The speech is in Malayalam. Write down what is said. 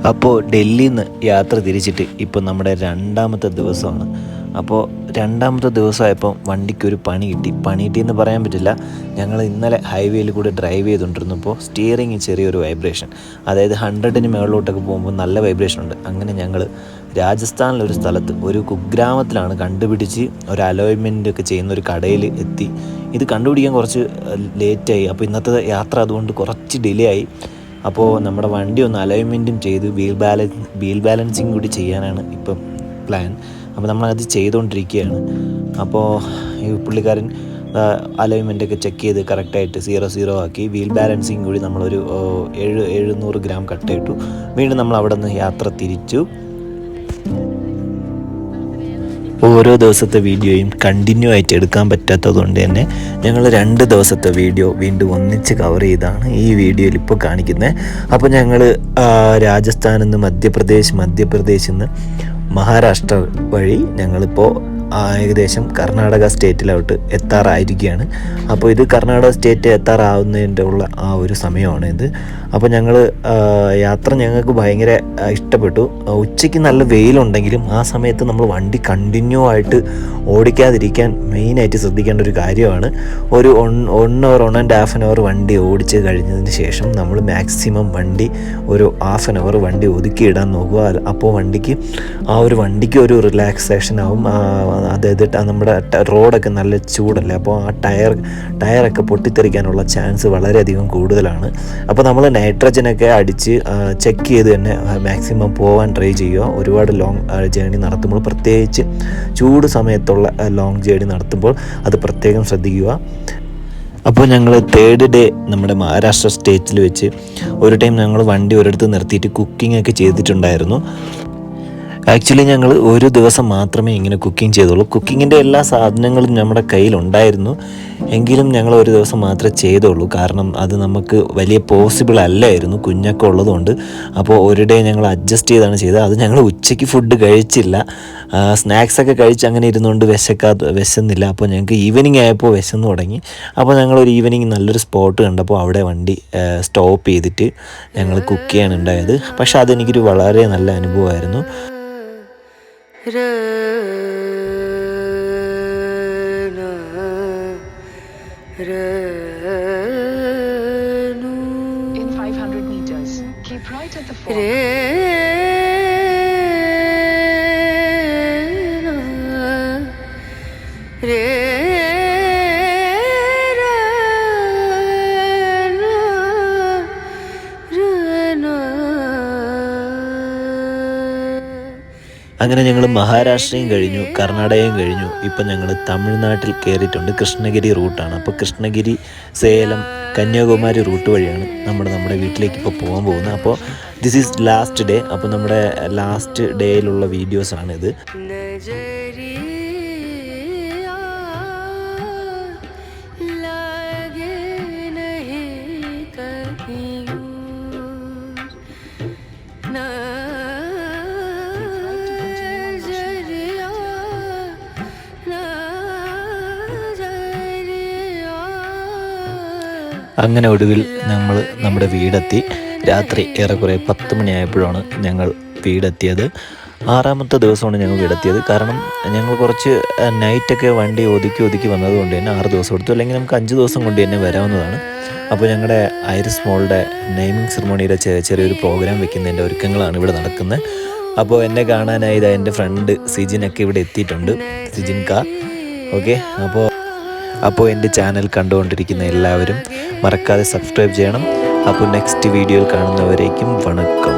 അപ്പോൾ ഡൽഹിയിൽ നിന്ന് യാത്ര തിരിച്ചിട്ട് ഇപ്പോൾ നമ്മുടെ രണ്ടാമത്തെ ദിവസമാണ്. അപ്പോൾ രണ്ടാമത്തെ ദിവസമായപ്പോൾ വണ്ടിക്കൊരു പണി കിട്ടിയെന്ന് പറയാൻ പറ്റില്ല. ഞങ്ങൾ ഇന്നലെ ഹൈവേയിൽ കൂടെ ഡ്രൈവ് ചെയ്തുകൊണ്ടിരുന്നപ്പോൾ സ്റ്റിയറിങ് ചെറിയൊരു വൈബ്രേഷൻ, അതായത് 100-ന് മുകളിലോട്ടൊക്കെ പോകുമ്പോൾ നല്ല വൈബ്രേഷൻ ഉണ്ട്. അങ്ങനെ ഞങ്ങൾ രാജസ്ഥാനിലൊരു സ്ഥലത്ത് ഒരു കുഗ്രാമത്തിലാണ് കണ്ടുപിടിച്ച് ഒരു അലോയ്മെൻ്റ് ഒക്കെ ചെയ്യുന്ന ഒരു കടയിൽ എത്തി. ഇത് കണ്ടുപിടിക്കാൻ കുറച്ച് ലേറ്റായി. അപ്പോൾ ഇന്നത്തെ യാത്ര അതുകൊണ്ട് കുറച്ച് ഡിലേ ആയി. അപ്പോൾ നമ്മുടെ വണ്ടി ഒന്ന് അലൈൻമെൻറ്റും ചെയ്ത് വീൽ ബാലൻസിങ് കൂടി ചെയ്യാനാണ് ഇപ്പം പ്ലാൻ. അപ്പോൾ നമ്മളത് ചെയ്തുകൊണ്ടിരിക്കുകയാണ്. അപ്പോൾ ഈ പുള്ളിക്കാരൻ അലൈൻമെൻറ്റൊക്കെ ചെക്ക് ചെയ്ത് കറക്റ്റായിട്ട് 0 ആക്കി. വീൽ ബാലൻസിങ് കൂടി നമ്മളൊരു 700 ഗ്രാം കട്ടയിട്ടു. വീണ്ടും നമ്മൾ അവിടെ നിന്ന് യാത്ര തിരിച്ചു. ഓരോ ദിവസത്തെ വീഡിയോയും കണ്ടിന്യൂ ആയിട്ട് എടുക്കാൻ പറ്റാത്തത് കൊണ്ട് തന്നെ ഞങ്ങൾ 2 ദിവസത്തെ വീഡിയോ വീണ്ടും ഒന്നിച്ച് കവർ ചെയ്താണ് ഈ വീഡിയോയിൽ ഇപ്പോൾ കാണിക്കുന്നത്. അപ്പോൾ ഞങ്ങൾ രാജസ്ഥാനിൽ നിന്ന് മധ്യപ്രദേശിൽ നിന്ന് മഹാരാഷ്ട്ര വഴി ഞങ്ങളിപ്പോൾ ഏകദേശം കർണാടക സ്റ്റേറ്റിലോട്ട് എത്താറായിരിക്കുകയാണ്. അപ്പോൾ ഇത് കർണാടക സ്റ്റേറ്റ് എത്താറാവുന്നതിൻ്റെ ഉള്ള ആ ഒരു സമയമാണ് ഇത്. അപ്പോൾ യാത്ര ഞങ്ങൾക്ക് ഭയങ്കര ഇഷ്ടപ്പെട്ടു. ഉച്ചയ്ക്ക് നല്ല വെയിലുണ്ടെങ്കിലും ആ സമയത്ത് നമ്മൾ വണ്ടി കണ്ടിന്യൂ ആയിട്ട് ഓടിക്കാതിരിക്കാൻ മെയിനായിട്ട് ശ്രദ്ധിക്കേണ്ട ഒരു കാര്യമാണ്. ഒരു 1 or 1.5 hour വണ്ടി ഓടിച്ച് കഴിഞ്ഞതിന് ശേഷം നമ്മൾ മാക്സിമം വണ്ടി ഒരു 1/2 hour വണ്ടി ഒതുക്കിയിടാൻ നോക്കുക. അപ്പോൾ വണ്ടിക്ക് ഒരു റിലാക്സേഷൻ ആവും. അതായത് നമ്മുടെ റോഡൊക്കെ നല്ല ചൂടല്ലേ, അപ്പോൾ ആ ടയറൊക്കെ പൊട്ടിത്തെറിക്കാനുള്ള ചാൻസ് വളരെയധികം കൂടുതലാണ്. അപ്പോൾ നമ്മൾ നൈട്രജനൊക്കെ അടിച്ച് ചെക്ക് ചെയ്ത് തന്നെ മാക്സിമം പോകാൻ ട്രൈ ചെയ്യുക. ഒരുപാട് ലോങ് ജേർണി നടത്തുമ്പോൾ, പ്രത്യേകിച്ച് ചൂട് സമയത്തുള്ള ലോങ് ജേർണി നടത്തുമ്പോൾ അത് പ്രത്യേകം ശ്രദ്ധിക്കുക. അപ്പോൾ ഞങ്ങൾ 3rd ഡേ നമ്മുടെ മഹാരാഷ്ട്ര സ്റ്റേറ്റിൽ വെച്ച് ഒരു ടൈം ഞങ്ങൾ വണ്ടി ഒരിടത്ത് നിർത്തിയിട്ട് കുക്കിംഗ് ഒക്കെ ചെയ്തിട്ടുണ്ടായിരുന്നു. ആക്ച്വലി ഞങ്ങൾ ഒരു ദിവസം മാത്രമേ ഇങ്ങനെ കുക്കിംഗ് ചെയ്തുള്ളൂ. കുക്കിങ്ങിൻ്റെ എല്ലാ സാധനങ്ങളും നമ്മുടെ കയ്യിലുണ്ടായിരുന്നു, എങ്കിലും ഞങ്ങൾ ഒരു ദിവസം മാത്രമേ ചെയ്തുള്ളൂ. കാരണം അത് നമുക്ക് വലിയ പോസിബിൾ അല്ലായിരുന്നു, കുഞ്ഞൊക്കെ ഉള്ളതുകൊണ്ട്. അപ്പോൾ ഒരു ഡേ ഞങ്ങൾ അഡ്ജസ്റ്റ് ചെയ്താണ് ചെയ്തത്. അത് ഞങ്ങൾ ഉച്ചയ്ക്ക് ഫുഡ് കഴിച്ചില്ല, സ്നാക്സൊക്കെ കഴിച്ച് അങ്ങനെ ഇരുന്നുകൊണ്ട് വിശന്നില്ല. അപ്പോൾ ഞങ്ങൾക്ക് ഈവനിങ് ആയപ്പോൾ വിശന്ന് തുടങ്ങി. അപ്പോൾ ഞങ്ങളൊരു ഈവനിങ് നല്ലൊരു സ്പോട്ട് കണ്ടപ്പോൾ അവിടെ വണ്ടി സ്റ്റോപ്പ് ചെയ്തിട്ട് ഞങ്ങൾ കുക്ക് ചെയ്യാനുണ്ടായത്. പക്ഷേ അതെനിക്കൊരു വളരെ നല്ല അനുഭവമായിരുന്നു. In 500 meters, keep right at the fork. അങ്ങനെ ഞങ്ങൾ മഹാരാഷ്ട്രയും കഴിഞ്ഞു, കർണാടകയും കഴിഞ്ഞു. ഇപ്പം ഞങ്ങൾ തമിഴ്നാട്ടിൽ കയറിയിട്ടുണ്ട്. കൃഷ്ണഗിരി റൂട്ടാണ്. അപ്പോൾ കൃഷ്ണഗിരി, സേലം, കന്യാകുമാരി റൂട്ട് വഴിയാണ് നമ്മുടെ വീട്ടിലേക്ക് ഇപ്പോൾ പോകാൻ പോകുന്നത്. അപ്പോൾ ദിസ് ഈസ് ലാസ്റ്റ് ഡേ. അപ്പോൾ നമ്മുടെ ലാസ്റ്റ് ഡേയിലുള്ള വീഡിയോസാണിത്. അങ്ങനെ ഒടുവിൽ ഞങ്ങൾ നമ്മുടെ വീടെത്തി. രാത്രി ഏറെക്കുറെ 10 മണിയായപ്പോഴാണ് ഞങ്ങൾ വീടെത്തിയത്. 6ാമത്തെ ദിവസമാണ് ഞങ്ങൾ വീടെത്തിയത്. കാരണം ഞങ്ങൾ കുറച്ച് നൈറ്റൊക്കെ വണ്ടി ഒതുക്കി വന്നതുകൊണ്ട് തന്നെ 6 ദിവസം എടുത്തു. അല്ലെങ്കിൽ നമുക്ക് 5 ദിവസം കൊണ്ട് തന്നെ വരാവുന്നതാണ്. അപ്പോൾ ഞങ്ങളുടെ ഐറിസ് മോളുടെ നെയിമിംഗ് സെറമണിയുടെ ചെറിയൊരു പ്രോഗ്രാം വെക്കുന്നതിൻ്റെ ഒരുക്കങ്ങളാണ് ഇവിടെ നടക്കുന്നത്. അപ്പോൾ എന്നെ കാണാനായി എൻ്റെ ഫ്രണ്ട് സിജിനൊക്കെ ഇവിടെ എത്തിയിട്ടുണ്ട്, സിജിൻ കാ. ഓക്കെ, അപ്പോൾ എൻ്റെ ചാനൽ കണ്ടുകൊണ്ടിരിക്കുന്ന എല്ലാവരും മറക്കാതെ സബ്സ്ക്രൈബ് ചെയ്യണം. അപ്പോൾ നെക്സ്റ്റ് വീഡിയോയിൽ കാണുന്നവരേക്കും വണക്കം.